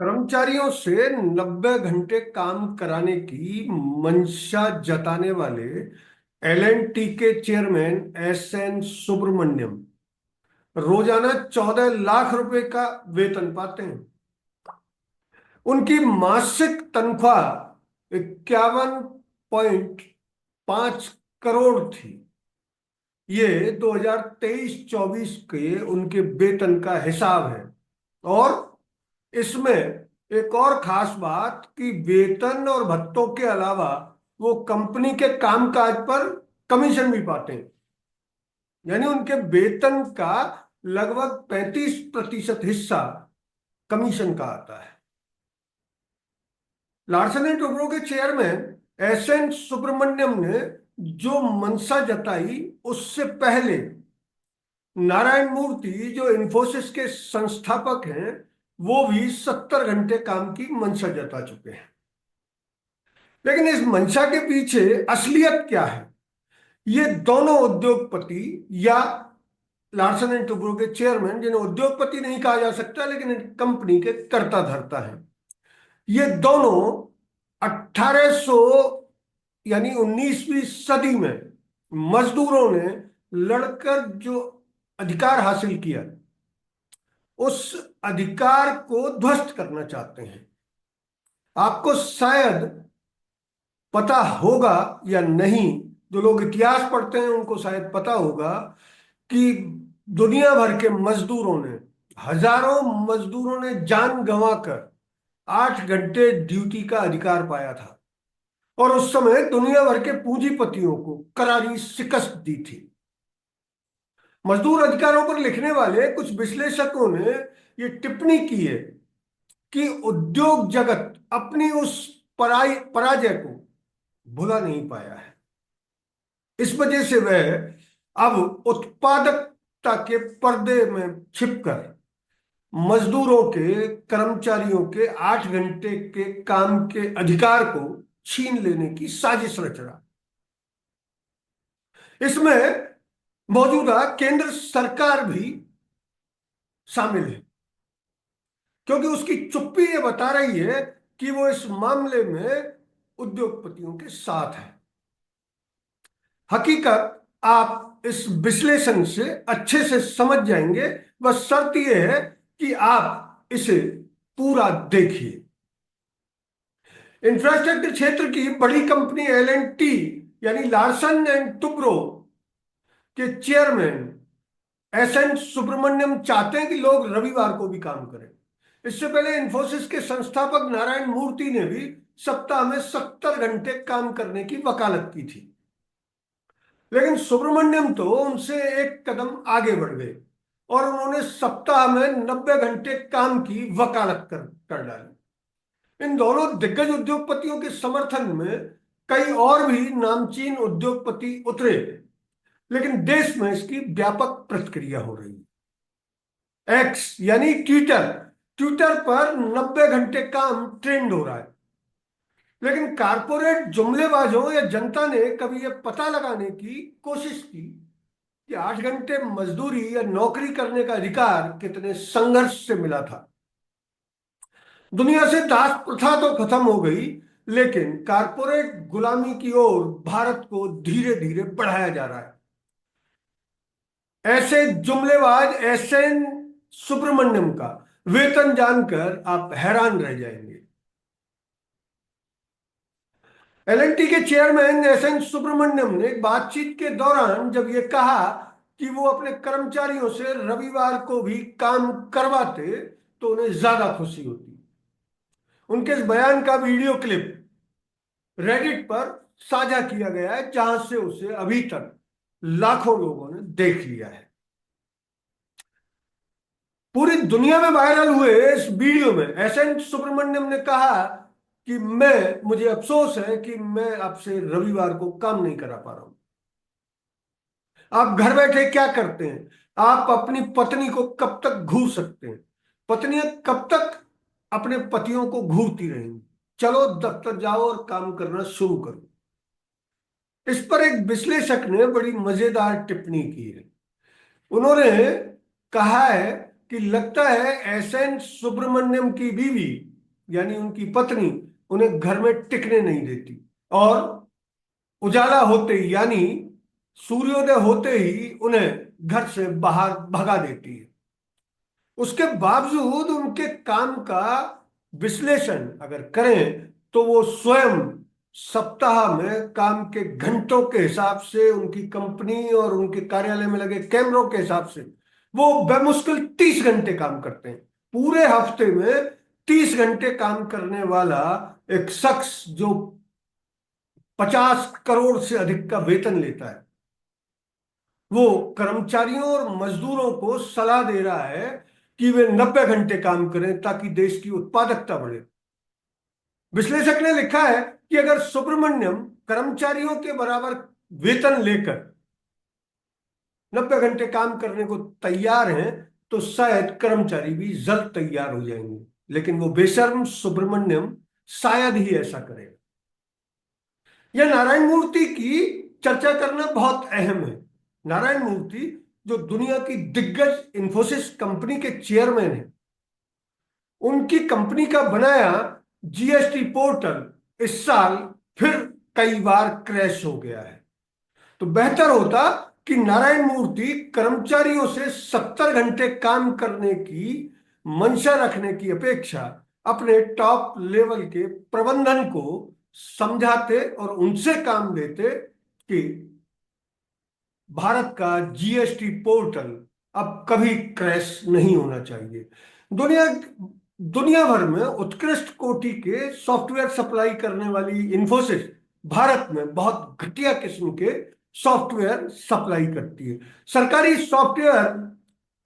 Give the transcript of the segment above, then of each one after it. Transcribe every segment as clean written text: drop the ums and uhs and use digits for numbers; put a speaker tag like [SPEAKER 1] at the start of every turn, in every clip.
[SPEAKER 1] कर्मचारियों से 90 घंटे काम कराने की मंशा जताने वाले एल&टी के चेयरमैन एस एन सुब्रमण्यम रोजाना 14 लाख रुपए का वेतन पाते हैं। उनकी मासिक तनख्वाह 51.5 करोड़ थी। ये 2023-24 के उनके वेतन का हिसाब है। और इसमें एक और खास बात कि वेतन और भत्तों के अलावा वो कंपनी के कामकाज पर कमीशन भी पाते हैं। यानी उनके वेतन का लगभग 35% हिस्सा कमीशन का आता है। लार्सन एंड टुब्रो के चेयरमैन एस एन सुब्रमण्यम ने जो मंशा जताई, उससे पहले नारायण मूर्ति जो इन्फोसिस के संस्थापक हैं, वो भी 70 घंटे काम की मंशा जता चुके हैं। लेकिन इस मंशा के पीछे असलियत क्या है, ये दोनों उद्योगपति या लार्सन एंड टुब्रो के चेयरमैन, जिन्हें उद्योगपति नहीं कहा जा सकता लेकिन कंपनी के कर्ता धर्ता हैं, ये दोनों 1800 यानी 19वीं सदी में मजदूरों ने लड़कर जो अधिकार हासिल किया, उस अधिकार को ध्वस्त करना चाहते हैं। आपको शायद पता होगा या नहीं, जो लोग इतिहास पढ़ते हैं उनको शायद पता होगा कि दुनिया भर के मजदूरों ने, हजारों मजदूरों ने जान गंवाकर 8 घंटे ड्यूटी का अधिकार पाया था। और उस समय दुनिया भर के पूंजीपतियों को करारी शिकस्त दी थी। मजदूर अधिकारों पर लिखने वाले कुछ विश्लेषकों ने ये टिप्पणी की है कि उद्योग जगत अपनी उस पराजय को भुला नहीं पाया है। इस वजह से वह अब उत्पादकता के पर्दे में छिपकर मजदूरों के, कर्मचारियों के 8 घंटे के काम के अधिकार को छीन लेने की साजिश रच रहा। इसमें मौजूदा केंद्र सरकार भी शामिल है, क्योंकि उसकी चुप्पी ये बता रही है कि वो इस मामले में उद्योगपतियों के साथ है। हकीकत आप इस विश्लेषण से अच्छे से समझ जाएंगे, बस शर्त यह है कि आप इसे पूरा देखिए। इंफ्रास्ट्रक्चर क्षेत्र की बड़ी कंपनी एल&टी यानी लार्सन एंड टुब्रो के चेयरमैन एस एन सुब्रमण्यम चाहते हैं कि लोग रविवार को भी काम करें। इससे पहले इन्फोसिस के संस्थापक नारायण मूर्ति ने भी सप्ताह में 70 घंटे काम करने की वकालत की थी। लेकिन सुब्रमण्यम तो उनसे एक कदम आगे बढ़ गए और उन्होंने सप्ताह में 90 घंटे काम की वकालत कर डाली। इन दोनों दिग्गज उद्योगपतियों के समर्थन में कई और भी नामचीन उद्योगपति उतरे, लेकिन देश में इसकी व्यापक प्रतिक्रिया हो रही है। एक्स यानी ट्विटर, ट्विटर पर 90 घंटे काम ट्रेंड हो रहा है। लेकिन कारपोरेट जुमलेबाजों या जनता ने कभी यह पता लगाने की कोशिश की कि 8 घंटे मजदूरी या नौकरी करने का अधिकार कितने संघर्ष से मिला था। दुनिया से दास प्रथा तो खत्म हो गई, लेकिन कारपोरेट गुलामी की ओर भारत को धीरे धीरे बढ़ाया जा रहा है। ऐसे जुमलेबाज एस एन सुब्रमण्यम का वेतन जानकर आप हैरान रह जाएंगे। एल&टी के चेयरमैन एस एन सुब्रमण्यम ने बातचीत के दौरान जब यह कहा कि वो अपने कर्मचारियों से रविवार को भी काम करवाते तो उन्हें ज्यादा खुशी होती। उनके इस बयान का वीडियो क्लिप रेडिट पर साझा किया गया है, जहां से उसे अभी तक लाखों लोगों ने देख लिया है। पूरी दुनिया में वायरल हुए इस वीडियो में एस एन सुब्रमण्यम ने कहा कि मुझे अफसोस है कि मैं आपसे रविवार को काम नहीं करा पा रहा हूं। आप घर बैठे क्या करते हैं? आप अपनी पत्नी को कब तक घूर सकते हैं? पत्नियां कब तक अपने पतियों को घूरती रहेंगी? चलो दफ्तर जाओ और काम करना शुरू करो। इस पर एक विश्लेषक ने बड़ी मजेदार टिप्पणी की है। उन्होंने कहा है कि लगता है एस एन सुब्रमण्यम की बीवी यानी उनकी पत्नी उन्हें घर में टिकने नहीं देती और उजाला होते ही यानी सूर्योदय होते ही उन्हें घर से बाहर भगा देती है। उसके बावजूद उनके काम का विश्लेषण अगर करें तो वो स्वयं सप्ताह में काम के घंटों के हिसाब से, उनकी कंपनी और उनके कार्यालय में लगे कैमरों के हिसाब से वो बेमुश्किल 30 घंटे काम करते हैं। पूरे हफ्ते में 30 घंटे काम करने वाला एक शख्स जो 50 करोड़ से अधिक का वेतन लेता है, वो कर्मचारियों और मजदूरों को सलाह दे रहा है कि वे 90 घंटे काम करें ताकि देश की उत्पादकता बढ़े। विश्लेषक ने लिखा है कि अगर सुब्रमण्यम कर्मचारियों के बराबर वेतन लेकर 90 घंटे काम करने को तैयार हैं तो शायद कर्मचारी भी जल्द तैयार हो जाएंगे, लेकिन वो बेशर्म सुब्रमण्यम शायद ही ऐसा करेगा। यह नारायण मूर्ति की चर्चा करना बहुत अहम है। नारायण मूर्ति जो दुनिया की दिग्गज इंफोसिस कंपनी के चेयरमैन हैं, उनकी कंपनी का बनाया जीएसटी पोर्टल इस साल फिर कई बार क्रैश हो गया है। तो बेहतर होता कि नारायण मूर्ति कर्मचारियों से 70 घंटे काम करने की मंशा रखने की अपेक्षा अपने टॉप लेवल के प्रबंधन को समझाते और उनसे काम लेते कि भारत का जीएसटी पोर्टल अब कभी क्रैश नहीं होना चाहिए। दुनिया दुनिया भर में उत्कृष्ट कोटि के सॉफ्टवेयर सप्लाई करने वाली इंफोसिस भारत में बहुत घटिया किस्म के सॉफ्टवेयर सप्लाई करती है। सरकारी सॉफ्टवेयर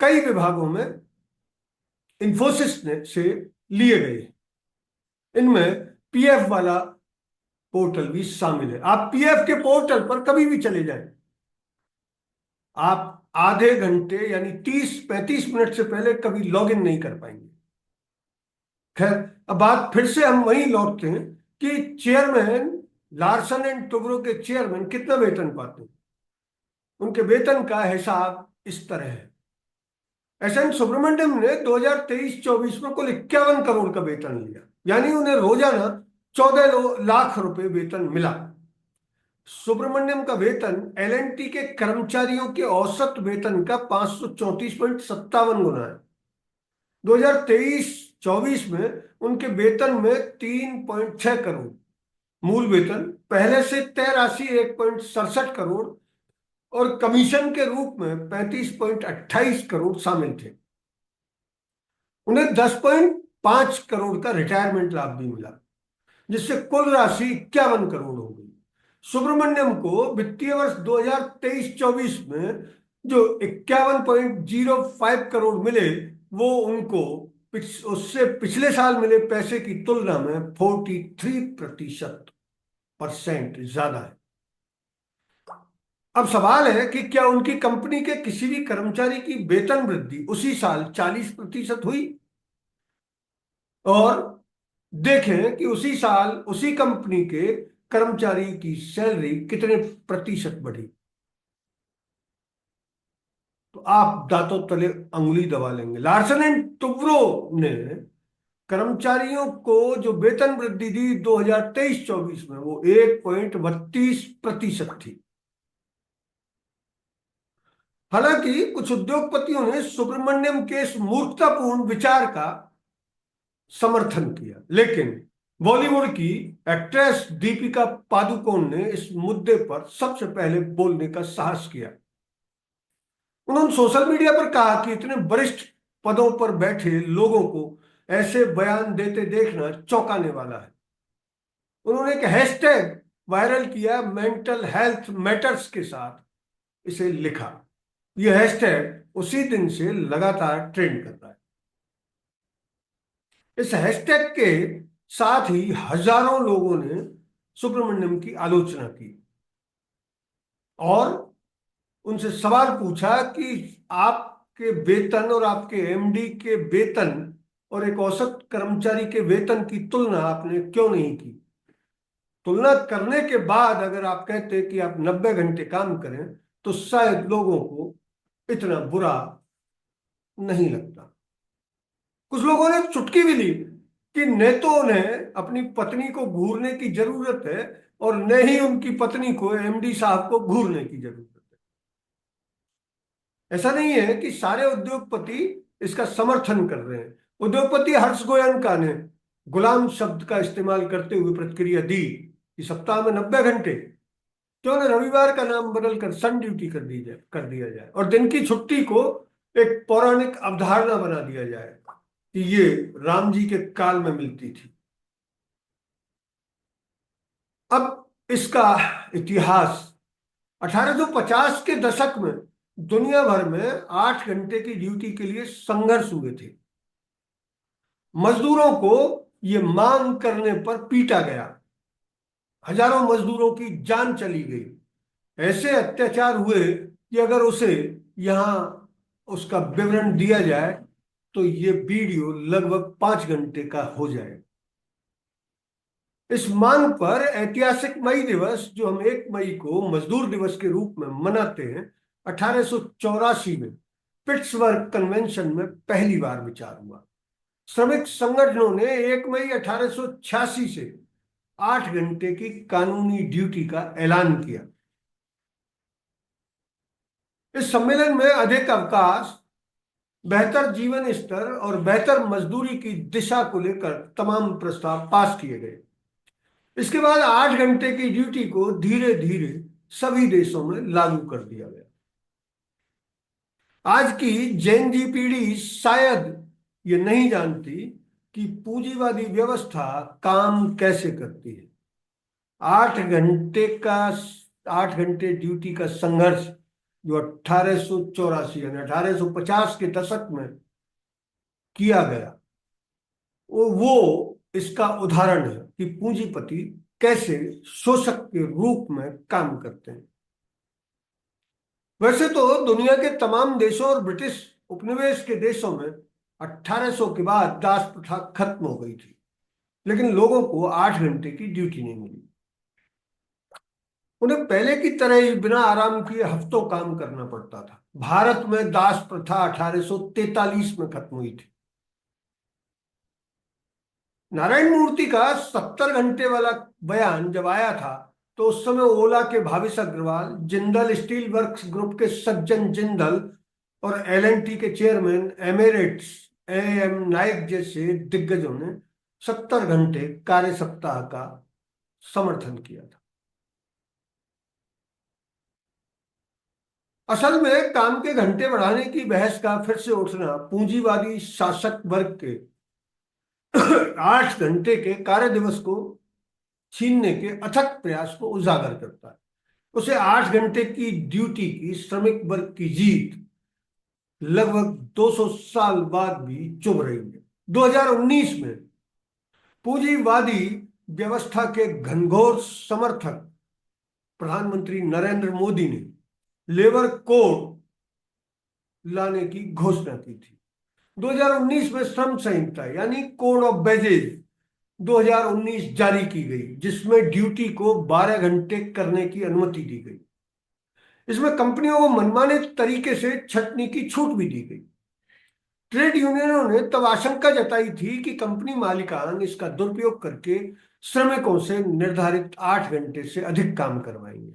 [SPEAKER 1] कई विभागों में इंफोसिस ने से लिए गए। इनमें पीएफ वाला पोर्टल भी शामिल है। आप पीएफ के पोर्टल पर कभी भी चले जाएं, आप आधे घंटे यानी 30-35 मिनट से पहले कभी लॉगिन नहीं कर पाएंगे। खैर, अब बात फिर से हम वहीं लौटते हैं कि चेयरमैन लार्सन एंड टुब्रो के चेयरमैन कितना वेतन पाते हैं। उनके वेतन का हिसाब इस तरह है। एसएन सुब्रमण्यम ने 2023-24 में कुल 51 करोड़ का वेतन लिया, यानी उन्हें रोजाना 14 लाख रुपए वेतन मिला। सुब्रमण्यम का वेतन एलएनटी के कर्मचारियों के औसत वेतन का 534.57 गुना है। 2023-24 में उनके वेतन में 3.6 करोड़ मूल वेतन, पहले से तय राशि 1.67 करोड़ और कमीशन के रूप में 35.28 करोड़ शामिल थे। उन्हें 10.5 करोड़ का रिटायरमेंट लाभ भी मिला, जिससे कुल राशि 51 करोड़ हो गई। सुब्रमण्यम को वित्तीय वर्ष 2023-24 में जो 51.05 करोड़ मिले, वो उनको उससे पिछले साल मिले पैसे की तुलना में 43% ज्यादा है। अब सवाल है कि क्या उनकी कंपनी के किसी भी कर्मचारी की वेतन वृद्धि उसी साल 40% हुई? और देखें कि उसी साल उसी कंपनी के कर्मचारी की सैलरी कितने प्रतिशत बढ़ी, तो आप दांतों तले अंगुली दबा लेंगे। लार्सन एंड टुब्रो ने कर्मचारियों को जो वेतन वृद्धि दी 2023-24 में, वो 1.32% थी। हालांकि कुछ उद्योगपतियों ने सुब्रमण्यम के इस मूर्खतापूर्ण विचार का समर्थन किया, लेकिन बॉलीवुड की एक्ट्रेस दीपिका पादुकोण ने इस मुद्दे पर सबसे पहले बोलने का साहस किया। उन्होंने सोशल मीडिया पर कहा कि इतने वरिष्ठ पदों पर बैठे लोगों को ऐसे बयान देते देखना चौंकाने वाला है। उन्होंने एक हैशटैग वायरल किया, मेंटल हेल्थ मैटर्स के साथ इसे लिखा। यह हैशटैग उसी दिन से लगातार ट्रेंड कर रहा है। इस हैशटैग के साथ ही हजारों लोगों ने सुब्रमण्यम की आलोचना की और उनसे सवाल पूछा कि आपके वेतन और आपके एमडी के वेतन और एक औसत कर्मचारी के वेतन की तुलना आपने क्यों नहीं की? तुलना करने के बाद अगर आप कहते कि आप 90 घंटे काम करें तो शायद लोगों को इतना बुरा नहीं लगता। कुछ लोगों ने चुटकी भी ली कि न तो उन्हें अपनी पत्नी को घूरने की जरूरत है और न ही उनकी पत्नी को एमडी साहब को घूरने की जरूरत है। ऐसा नहीं है कि सारे उद्योगपति इसका समर्थन कर रहे हैं। उद्योगपति हर्ष गोयनका ने गुलाम शब्द का इस्तेमाल करते हुए प्रतिक्रिया दी कि सप्ताह में 90 घंटे, क्यों न रविवार का नाम बदलकर सन ड्यूटी कर दिया जाए और दिन की छुट्टी को एक पौराणिक अवधारणा बना दिया जाए कि ये राम जी के काल में मिलती थी। अब इसका इतिहास 1850 के दशक में दुनिया भर में 8 घंटे की ड्यूटी के लिए संघर्ष हुए थे। मजदूरों को ये मांग करने पर पीटा गया, हजारों मजदूरों की जान चली गई। ऐसे अत्याचार हुए कि अगर उसे यहां उसका विवरण दिया जाए तो ये वीडियो लगभग 5 घंटे का हो जाए। इस मांग पर ऐतिहासिक मई दिवस, जो हम 1 मई को मजदूर दिवस के रूप में मनाते हैं, 1884 में पिट्सबर्ग कन्वेंशन में पहली बार विचार हुआ। श्रमिक संगठनों ने 1 मई 1886 से 8 घंटे की कानूनी ड्यूटी का ऐलान किया। इस सम्मेलन में अधिक अवकाश, बेहतर जीवन स्तर और बेहतर मजदूरी की दिशा को लेकर तमाम प्रस्ताव पास किए गए। इसके बाद 8 घंटे की ड्यूटी को धीरे धीरे सभी देशों में लागू कर दिया गया। आज की जेन जी पीढ़ी शायद ये नहीं जानती कि पूंजीवादी व्यवस्था काम कैसे करती है। 8 घंटे का 8 घंटे ड्यूटी का संघर्ष जो 1884 यानी 1850 के दशक में किया गया, वो इसका उदाहरण है कि पूंजीपति कैसे शोषक के रूप में काम करते हैं। वैसे तो दुनिया के तमाम देशों और ब्रिटिश उपनिवेश के देशों में 1800 के बाद दास प्रथा खत्म हो गई थी, लेकिन लोगों को 8 घंटे की ड्यूटी नहीं मिली। उन्हें पहले की तरह ही बिना आराम किए हफ्तों काम करना पड़ता था। भारत में दास प्रथा 1843 में खत्म हुई थी। नारायण मूर्ति का 70 घंटे वाला बयान जब आया था तो उस समय ओला के Bhavesh Agarwal, Jindal steel works group के सज्जन जिंदल और एल&टी के चेयरमैन एमेरिट्स एम नायक जैसे दिग्गजों ने 70 घंटे कार्य सप्ताह का समर्थन किया था। असल में काम के घंटे बढ़ाने की बहस का फिर से उठना पूंजीवादी शासक वर्ग के 8 घंटे के कार्य दिवस को छीनने के अथक प्रयास को उजागर करता है। उसे 8 घंटे की ड्यूटी की श्रमिक वर्ग की जीत लगभग 200 साल बाद भी चुभ रही है। 2019 में पूंजीवादी व्यवस्था के घनघोर समर्थक प्रधानमंत्री नरेंद्र मोदी ने लेबर कोड लाने की घोषणा की थी। 2019 में श्रम संहिता यानी कोड ऑफ वेजेज 2019 जारी की गई, जिसमें ड्यूटी को 12 घंटे करने की अनुमति दी गई। इसमें कंपनियों को मनमाने तरीके से छंटनी की छूट भी दी गई। ट्रेड यूनियनों ने तब आशंका जताई थी कि कंपनी मालिकान इसका दुरुपयोग करके श्रमिकों से निर्धारित 8 घंटे से अधिक काम करवाएंगे।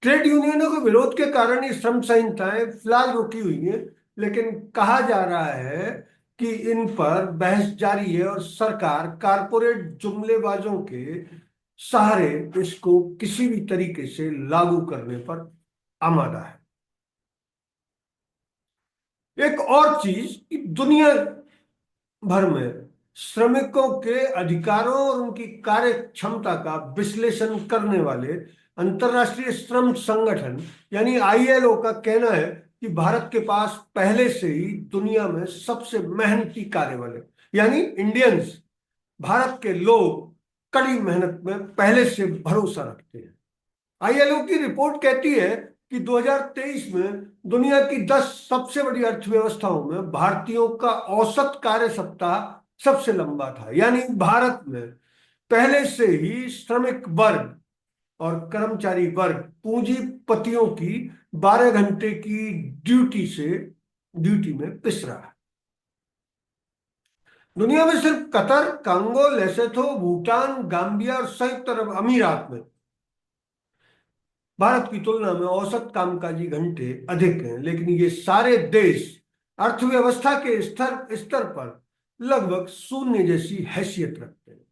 [SPEAKER 1] ट्रेड यूनियनों के विरोध के कारण ये श्रम संहिताएं फिलहाल रोकी हुई है, लेकिन कहा जा रहा है कि इन पर बहस जारी है और सरकार कारपोरेट जुमलेबाजों के सहारे इसको किसी भी तरीके से लागू करने पर आमादा है। एक और चीज कि दुनिया भर में श्रमिकों के अधिकारों और उनकी कार्य क्षमता का विश्लेषण करने वाले अंतर्राष्ट्रीय श्रम संगठन यानी आईएलओ का कहना है कि भारत के पास पहले से ही दुनिया में सबसे मेहनती कार्य वाले यानी इंडियंस, भारत के लोग कड़ी मेहनत में पहले से भरोसा रखते हैं। आईएलओ की रिपोर्ट कहती है कि 2023 में दुनिया की 10 सबसे बड़ी अर्थव्यवस्थाओं में भारतीयों का औसत कार्य सप्ताह सबसे लंबा था। यानी भारत में पहले से ही श्रमिक वर्ग और कर्मचारी वर्ग पूंजीपतियों की 12 घंटे की ड्यूटी में पिस रहा है। दुनिया में सिर्फ Qatar, Congo, Lesotho, Bhutan, Gambia और संयुक्त अरब अमीरात में भारत की तुलना में औसत कामकाजी घंटे अधिक हैं, लेकिन ये सारे देश अर्थव्यवस्था के स्तर स्तर पर लगभग शून्य जैसी हैसियत रखते हैं।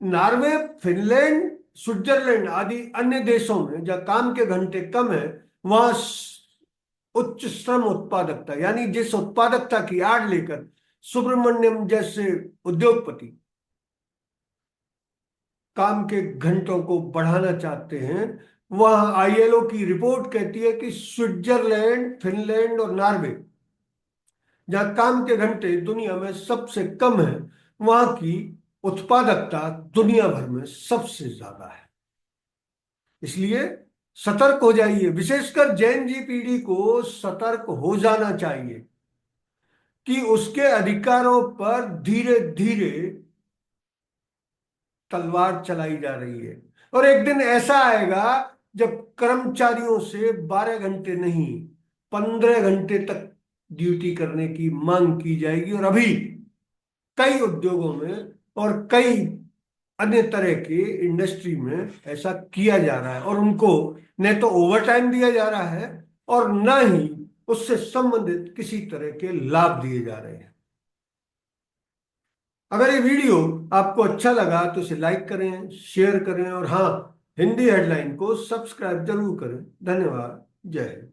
[SPEAKER 1] नॉर्वे, फिनलैंड, स्विट्जरलैंड आदि अन्य देशों में जहां काम के घंटे कम है, वहां उच्च श्रम उत्पादकता, यानी जिस उत्पादकता की आड़ लेकर सुब्रमण्यम जैसे उद्योगपति काम के घंटों को बढ़ाना चाहते हैं, वहां आईएलओ की रिपोर्ट कहती है कि स्विट्जरलैंड, फिनलैंड और नॉर्वे, जहां काम के घंटे दुनिया में सबसे कम है, वहां की उत्पादकता दुनिया भर में सबसे ज्यादा है। इसलिए सतर्क हो जाइए, विशेषकर जैन जी पीढ़ी को सतर्क हो जाना चाहिए कि उसके अधिकारों पर धीरे धीरे तलवार चलाई जा रही है। और एक दिन ऐसा आएगा जब कर्मचारियों से 12 घंटे नहीं, 15 घंटे तक ड्यूटी करने की मांग की जाएगी। और अभी कई उद्योगों में और कई अन्य तरह के इंडस्ट्री में ऐसा किया जा रहा है, और उनको न तो ओवर टाइम दिया जा रहा है और न ही उससे संबंधित किसी तरह के लाभ दिए जा रहे हैं। अगर ये वीडियो आपको अच्छा लगा तो इसे लाइक करें, शेयर करें और हाँ, हिंदी हेडलाइन को सब्सक्राइब जरूर करें। धन्यवाद। जय हिंद।